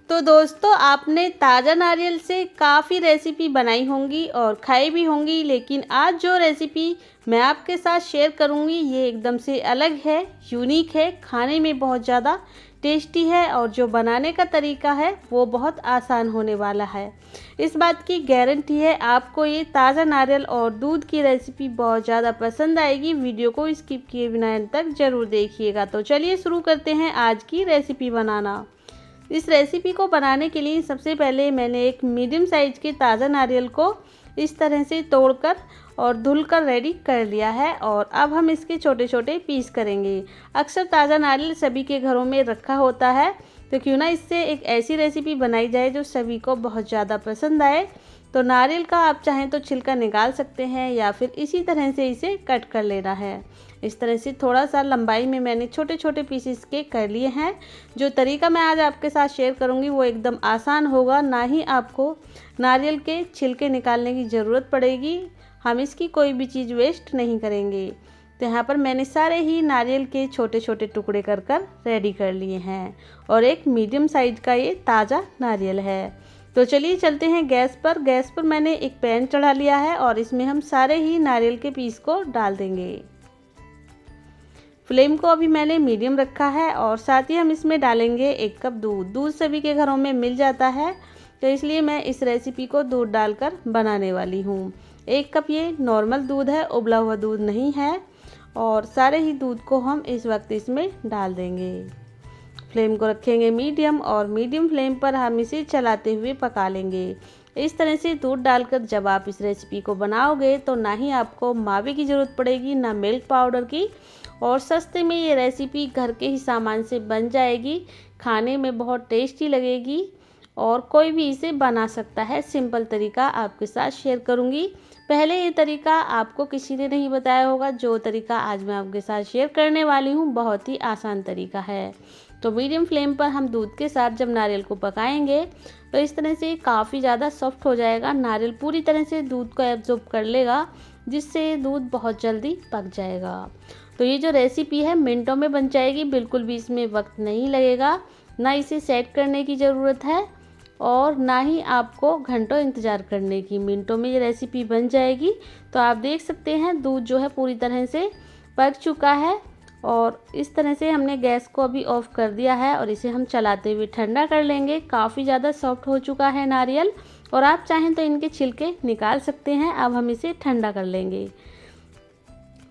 तो दोस्तों, आपने ताज़ा नारियल से काफ़ी रेसिपी बनाई होंगी और खाई भी होंगी, लेकिन आज जो रेसिपी मैं आपके साथ शेयर करूंगी ये एकदम से अलग है, यूनिक है, खाने में बहुत ज़्यादा टेस्टी है और जो बनाने का तरीका है वो बहुत आसान होने वाला है। इस बात की गारंटी है आपको ये ताज़ा नारियल और दूध की रेसिपी बहुत ज़्यादा पसंद आएगी। वीडियो को स्किप किए बिना अंत तक ज़रूर देखिएगा। तो चलिए शुरू करते हैं आज की रेसिपी बनाना। इस रेसिपी को बनाने के लिए सबसे पहले मैंने एक मीडियम साइज़ के ताज़ा नारियल को इस तरह से तोड़कर और धुलकर रेडी कर लिया है और अब हम इसके छोटे छोटे पीस करेंगे। अक्सर ताज़ा नारियल सभी के घरों में रखा होता है, तो क्यों ना इससे एक ऐसी रेसिपी बनाई जाए जो सभी को बहुत ज़्यादा पसंद आए। तो नारियल का आप चाहें तो छिलका निकाल सकते हैं या फिर इसी तरह से इसे कट कर लेना है। इस तरह से थोड़ा सा लंबाई में मैंने छोटे छोटे पीसेस के कर लिए हैं। जो तरीका मैं आज आपके साथ शेयर करूंगी वो एकदम आसान होगा, ना ही आपको नारियल के छिलके निकालने की ज़रूरत पड़ेगी। हम इसकी कोई भी चीज़ वेस्ट नहीं करेंगे। तो यहाँ पर मैंने सारे ही नारियल के छोटे छोटे टुकड़े कर रेडी कर लिए हैं और एक मीडियम साइज का ये ताज़ा नारियल है। तो चलिए चलते हैं गैस पर। गैस पर मैंने एक पैन चढ़ा लिया है और इसमें हम सारे ही नारियल के पीस को डाल देंगे। फ्लेम को अभी मैंने मीडियम रखा है और साथ ही हम इसमें डालेंगे 1 कप दूध। दूध सभी के घरों में मिल जाता है, तो इसलिए मैं इस रेसिपी को दूध डालकर बनाने वाली हूँ। 1 कप ये नॉर्मल दूध है, उबला हुआ दूध नहीं है। और सारे ही दूध को हम इस वक्त इसमें डाल देंगे। फ्लेम को रखेंगे मीडियम और मीडियम फ्लेम पर हम इसे चलाते हुए पका लेंगे। इस तरह से दूध डालकर जब आप इस रेसिपी को बनाओगे तो ना ही आपको मावे की ज़रूरत पड़ेगी ना मिल्क पाउडर की, और सस्ते में ये रेसिपी घर के ही सामान से बन जाएगी। खाने में बहुत टेस्टी लगेगी और कोई भी इसे बना सकता है। सिंपल तरीका आपके साथ शेयर करूंगी। पहले ये तरीका आपको किसी ने नहीं बताया होगा। जो तरीका आज मैं आपके साथ शेयर करने वाली हूँ बहुत ही आसान तरीका है। तो मीडियम फ्लेम पर हम दूध के साथ जब नारियल को पकाएंगे तो इस तरह से काफ़ी ज़्यादा सॉफ्ट हो जाएगा। नारियल पूरी तरह से दूध को एब्जॉर्ब कर लेगा, जिससे दूध बहुत जल्दी पक जाएगा। तो ये जो रेसिपी है मिनटों में बन जाएगी, बिल्कुल भी इसमें वक्त नहीं लगेगा। ना इसे सेट करने की ज़रूरत है और ना ही आपको घंटों इंतज़ार करने की। मिनटों में ये रेसिपी बन जाएगी। तो आप देख सकते हैं दूध जो है पूरी तरह से पक चुका है और इस तरह से हमने गैस को अभी ऑफ कर दिया है और इसे हम चलाते हुए ठंडा कर लेंगे। काफ़ी ज़्यादा सॉफ्ट हो चुका है नारियल और आप चाहें तो इनके छिलके निकाल सकते हैं। अब हम इसे ठंडा कर लेंगे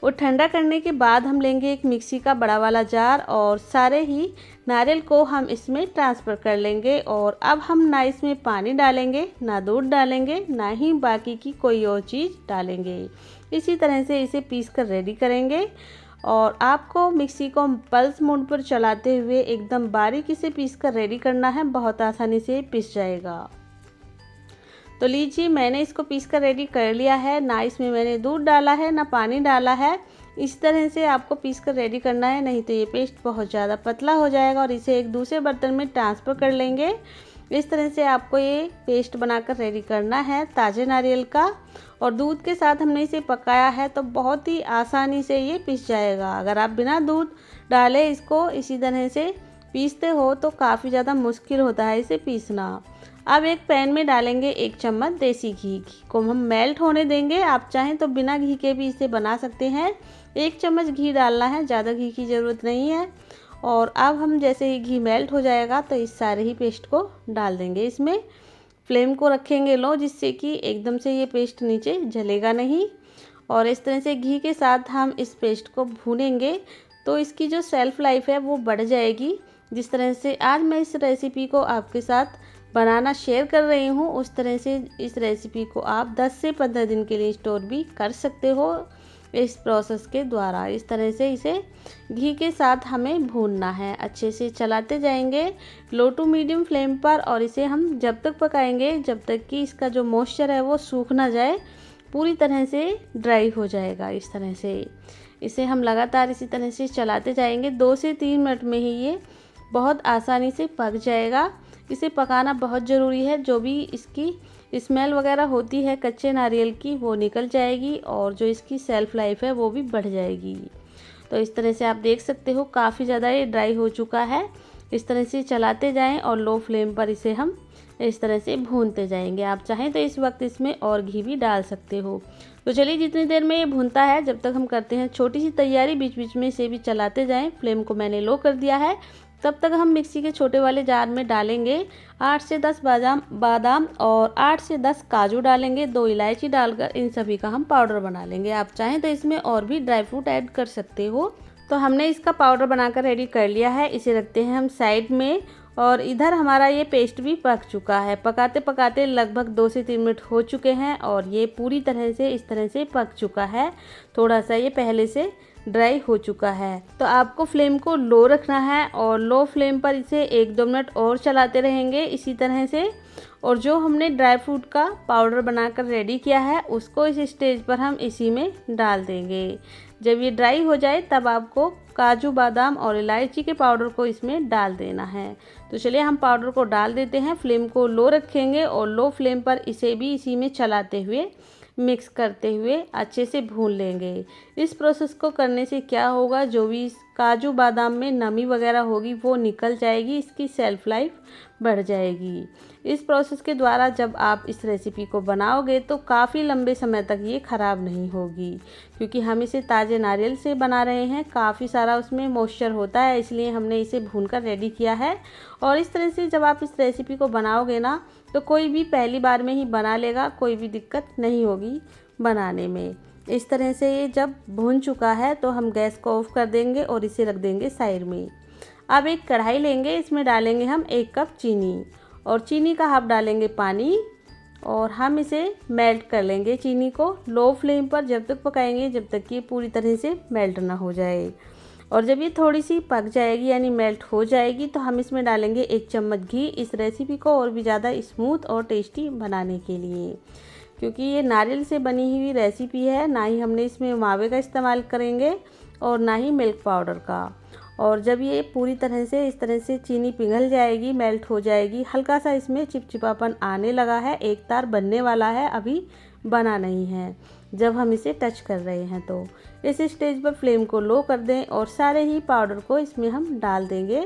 और ठंडा करने के बाद हम लेंगे एक मिक्सी का बड़ा वाला जार और सारे ही नारियल को हम इसमें ट्रांसफ़र कर लेंगे। और अब हम ना इसमें पानी डालेंगे, ना दूध डालेंगे, ना ही बाकी की कोई और चीज़ डालेंगे। इसी तरह से इसे पीस कर रेडी करेंगे और आपको मिक्सी को पल्स मोड पर चलाते हुए एकदम बारीकी से पीस कर रेडी करना है। बहुत आसानी से पिस जाएगा। तो लीजिए मैंने इसको पीस कर रेडी कर लिया है। ना इसमें मैंने दूध डाला है ना पानी डाला है। इस तरह से आपको पीस कर रेडी करना है, नहीं तो ये पेस्ट बहुत ज़्यादा पतला हो जाएगा। और इसे एक दूसरे बर्तन में ट्रांसफ़र कर लेंगे। इस तरह से आपको ये पेस्ट बनाकर रेडी करना है ताज़े नारियल का। और दूध के साथ हमने इसे पकाया है तो बहुत ही आसानी से ये पिस जाएगा। अगर आप बिना दूध डाले इसको इसी तरह से पीसते हो तो काफ़ी ज़्यादा मुश्किल होता है इसे पीसना। अब एक पैन में डालेंगे 1 चम्मच देसी घी। घी को हम मेल्ट होने देंगे। आप चाहें तो बिना घी के भी इसे बना सकते हैं। 1 चम्मच घी डालना है, ज़्यादा घी की ज़रूरत नहीं है। और अब हम जैसे ही घी मेल्ट हो जाएगा तो इस सारे ही पेस्ट को डाल देंगे इसमें। फ्लेम को रखेंगे लो, जिससे कि एकदम से ये पेस्ट नीचे जलेगा नहीं। और इस तरह से घी के साथ हम इस पेस्ट को भूनेंगे तो इसकी जो सेल्फ़ लाइफ है वो बढ़ जाएगी। जिस तरह से आज मैं इस रेसिपी को आपके साथ बनाना शेयर कर रही हूँ, उस तरह से इस रेसिपी को आप 10 से 15 दिन के लिए स्टोर भी कर सकते हो इस प्रोसेस के द्वारा। इस तरह से इसे घी के साथ हमें भूनना है। अच्छे से चलाते जाएंगे लो टू मीडियम फ्लेम पर और इसे हम जब तक पकाएंगे जब तक कि इसका जो मॉइस्चर है वो सूख ना जाए, पूरी तरह से ड्राई हो जाएगा। इस तरह से इसे हम लगातार इसी तरह से चलाते जाएंगे। 2 से 3 मिनट में ही ये बहुत आसानी से पक जाएगा। इसे पकाना बहुत ज़रूरी है। जो भी इसकी स्मेल वगैरह होती है कच्चे नारियल की वो निकल जाएगी और जो इसकी सेल्फ़ लाइफ है वो भी बढ़ जाएगी। तो इस तरह से आप देख सकते हो काफ़ी ज़्यादा ये ड्राई हो चुका है। इस तरह से चलाते जाएं और लो फ्लेम पर इसे हम इस तरह से भूनते जाएंगे। आप चाहें तो इस वक्त इसमें और घी भी डाल सकते हो। तो चलिए जितनी देर में ये भूनता है जब तक हम करते हैं छोटी सी तैयारी, बीच बीच में इसे भी चलाते जाएं। फ्लेम को मैंने लो कर दिया है। तब तक हम मिक्सी के छोटे वाले जार में डालेंगे 8 से 10 बादाम और 8 से 10 काजू डालेंगे। 2 इलायची डालकर इन सभी का हम पाउडर बना लेंगे। आप चाहें तो इसमें और भी ड्राई फ्रूट ऐड कर सकते हो। तो हमने इसका पाउडर बनाकर रेडी कर लिया है। इसे रखते हैं हम साइड में। और इधर हमारा ये पेस्ट भी पक चुका है। पकाते पकाते लगभग 2 से 3 मिनट हो चुके हैं और ये पूरी तरह से इस तरह से पक चुका है। थोड़ा सा ये पहले से ड्राई हो चुका है। तो आपको फ्लेम को लो रखना है और लो फ्लेम पर इसे 1-2 मिनट और चलाते रहेंगे इसी तरह से। और जो हमने ड्राई फ्रूट का पाउडर बनाकर रेडी किया है उसको इस स्टेज पर हम इसी में डाल देंगे। जब ये ड्राई हो जाए तब आपको काजू, बादाम और इलायची के पाउडर को इसमें डाल देना है। तो चलिए हम पाउडर को डाल देते हैं। फ्लेम को लो रखेंगे और लो फ्लेम पर इसे भी इसी में चलाते हुए मिक्स करते हुए अच्छे से भून लेंगे। इस प्रोसेस को करने से क्या होगा, जो भी काजू बादाम में नमी वगैरह होगी वो निकल जाएगी, इसकी सेल्फ लाइफ बढ़ जाएगी। इस प्रोसेस के द्वारा जब आप इस रेसिपी को बनाओगे तो काफ़ी लंबे समय तक ये ख़राब नहीं होगी, क्योंकि हम इसे ताज़े नारियल से बना रहे हैं। काफ़ी सारा उसमें मॉइस्चर होता है, इसलिए हमने इसे भूनकर रेडी किया है। और इस तरह से जब आप इस रेसिपी को बनाओगे ना तो कोई भी पहली बार में ही बना लेगा, कोई भी दिक्कत नहीं होगी बनाने में। इस तरह से ये जब भून चुका है तो हम गैस को ऑफ कर देंगे और इसे रख देंगे साइड में। अब एक कढ़ाई लेंगे, इसमें डालेंगे हम 1 कप चीनी और चीनी का हाफ डालेंगे पानी और हम इसे मेल्ट कर लेंगे। चीनी को लो फ्लेम पर जब तक पकाएंगे जब तक कि पूरी तरह से मेल्ट ना हो जाए। और जब ये थोड़ी सी पक जाएगी यानी मेल्ट हो जाएगी तो हम इसमें डालेंगे 1 चम्मच घी, इस रेसिपी को और भी ज़्यादा स्मूथ और टेस्टी बनाने के लिए। क्योंकि ये नारियल से बनी हुई रेसिपी है, ना ही हमने इसमें मावे का इस्तेमाल करेंगे और ना ही मिल्क पाउडर का। और जब ये पूरी तरह से इस तरह से चीनी पिघल जाएगी, मेल्ट हो जाएगी, हल्का सा इसमें चिपचिपापन आने लगा है, एक तार बनने वाला है, अभी बना नहीं है जब हम इसे टच कर रहे हैं। तो इस स्टेज पर फ्लेम को लो कर दें और सारे ही पाउडर को इसमें हम डाल देंगे।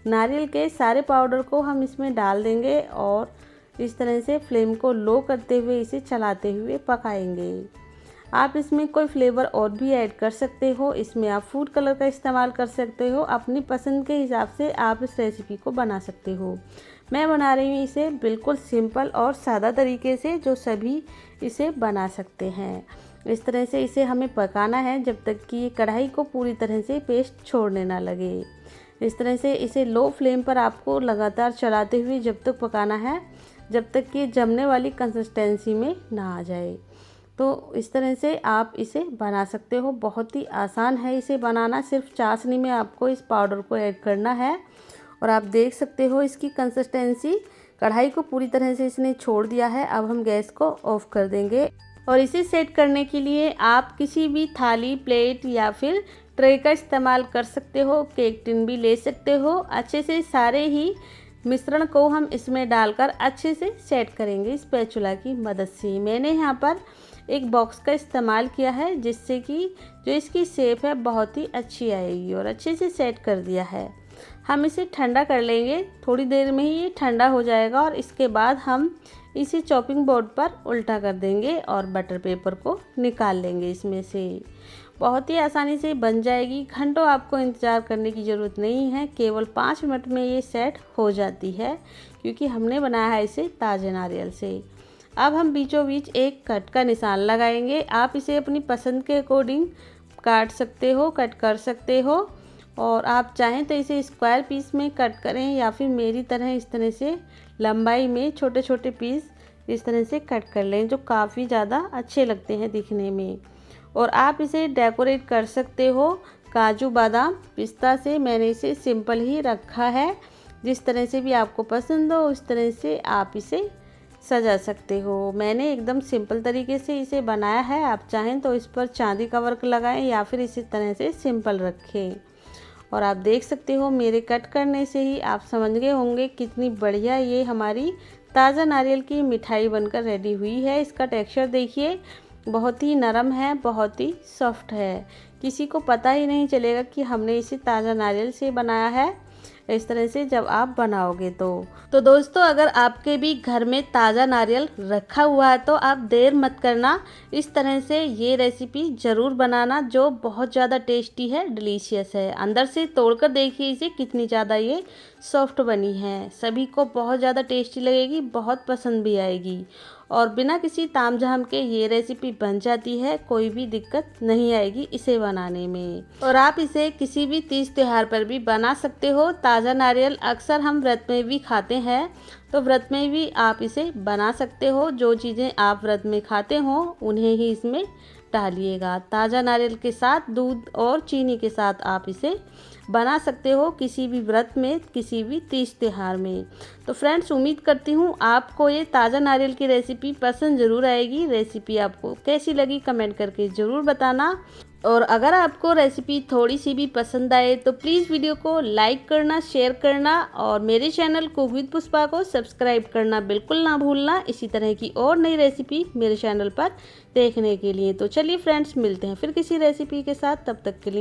नारियल के सारे पाउडर को हम इसमें डाल देंगे और इस तरह से फ्लेम को लो करते हुए इसे चलाते हुए पकाएंगे। आप इसमें कोई फ्लेवर और भी ऐड कर सकते हो, इसमें आप फूड कलर का इस्तेमाल कर सकते हो। अपनी पसंद के हिसाब से आप इस रेसिपी को बना सकते हो। मैं बना रही हूँ इसे बिल्कुल सिंपल और सादा तरीके से, जो सभी इसे बना सकते हैं। इस तरह से इसे हमें पकाना है जब तक कि ये कढ़ाई को पूरी तरह से पेस्ट छोड़ने ना लगे। इस तरह से इसे लो फ्लेम पर आपको लगातार चलाते हुए जब तक पकाना है जब तक कि जमने वाली कंसिस्टेंसी में ना आ जाए। तो इस तरह से आप इसे बना सकते हो। बहुत ही आसान है इसे बनाना, सिर्फ चाशनी में आपको इस पाउडर को ऐड करना है। और आप देख सकते हो इसकी कंसिस्टेंसी, कढ़ाई को पूरी तरह से इसने छोड़ दिया है। अब हम गैस को ऑफ कर देंगे और इसे सेट करने के लिए आप किसी भी थाली, प्लेट या फिर ट्रे का इस्तेमाल कर सकते हो। केक टिन भी ले सकते हो। अच्छे से सारे ही मिश्रण को हम इसमें डालकर अच्छे से सेट करेंगे स्पैचुला की मदद से। मैंने यहाँ पर एक बॉक्स का इस्तेमाल किया है जिससे कि जो इसकी शेप है बहुत ही अच्छी आएगी, और अच्छे से सेट कर दिया है। हम इसे ठंडा कर लेंगे, थोड़ी देर में ही ये ठंडा हो जाएगा और इसके बाद हम इसे चॉपिंग बोर्ड पर उल्टा कर देंगे और बटर पेपर को निकाल लेंगे इसमें से। बहुत ही आसानी से बन जाएगी, घंटों आपको इंतज़ार करने की ज़रूरत नहीं है, केवल 5 मिनट में ये सेट हो जाती है, क्योंकि हमने बनाया है इसे ताज़े नारियल से। अब हम बीचों बीच एक कट का निशान लगाएंगे। आप इसे अपनी पसंद के अकॉर्डिंग काट सकते हो, कट कर सकते हो, और आप चाहें तो इसे स्क्वायर पीस में कट करें या फिर मेरी तरह इस तरह से लंबाई में छोटे छोटे पीस इस तरह से कट कर लें, जो काफ़ी ज़्यादा अच्छे लगते हैं दिखने में। और आप इसे डेकोरेट कर सकते हो काजू, बादाम, पिस्ता से। मैंने इसे सिंपल ही रखा है, जिस तरह से भी आपको पसंद हो उस तरह से आप इसे सजा सकते हो। मैंने एकदम सिंपल तरीके से इसे बनाया है। आप चाहें तो इस पर चांदी का वर्क लगाएं या फिर इसी तरह से सिंपल रखें। और आप देख सकते हो मेरे कट करने से ही आप समझ गए होंगे कितनी बढ़िया ये हमारी ताज़ा नारियल की मिठाई बनकर रेडी हुई है। इसका टेक्सचर देखिए, बहुत ही नरम है, बहुत ही सॉफ्ट है, किसी को पता ही नहीं चलेगा कि हमने इसे ताज़ा नारियल से बनाया है। इस तरह से जब आप बनाओगे तो दोस्तों अगर आपके भी घर में ताज़ा नारियल रखा हुआ है तो आप देर मत करना, इस तरह से ये रेसिपी ज़रूर बनाना जो बहुत ज़्यादा टेस्टी है, डिलीशियस है। अंदर से तोड़कर देखिए इसे कितनी ज़्यादा ये सॉफ्ट बनी है, सभी को बहुत ज़्यादा टेस्टी लगेगी, बहुत पसंद भी आएगी और बिना किसी तामझाम के ये रेसिपी बन जाती है, कोई भी दिक्कत नहीं आएगी इसे बनाने में। और आप इसे किसी भी तीज त्योहार पर भी बना सकते हो। ताज़ा नारियल अक्सर हम व्रत में भी खाते हैं, तो व्रत में भी आप इसे बना सकते हो। जो चीज़ें आप व्रत में खाते हो उन्हें ही इसमें डालिएगा। ताज़ा नारियल के साथ दूध और चीनी के साथ आप इसे बना सकते हो किसी भी व्रत में, किसी भी तीज त्योहार में। तो फ्रेंड्स उम्मीद करती हूँ आपको ये ताज़ा नारियल की रेसिपी पसंद ज़रूर आएगी। रेसिपी आपको कैसी लगी कमेंट करके ज़रूर बताना और अगर आपको रेसिपी थोड़ी सी भी पसंद आए तो प्लीज़ वीडियो को लाइक करना, शेयर करना और मेरे चैनल कुक विद पुष्पा को सब्सक्राइब करना बिल्कुल ना भूलना, इसी तरह की और नई रेसिपी मेरे चैनल पर देखने के लिए। तो चलिए फ्रेंड्स मिलते हैं फिर किसी रेसिपी के साथ, तब तक के लिए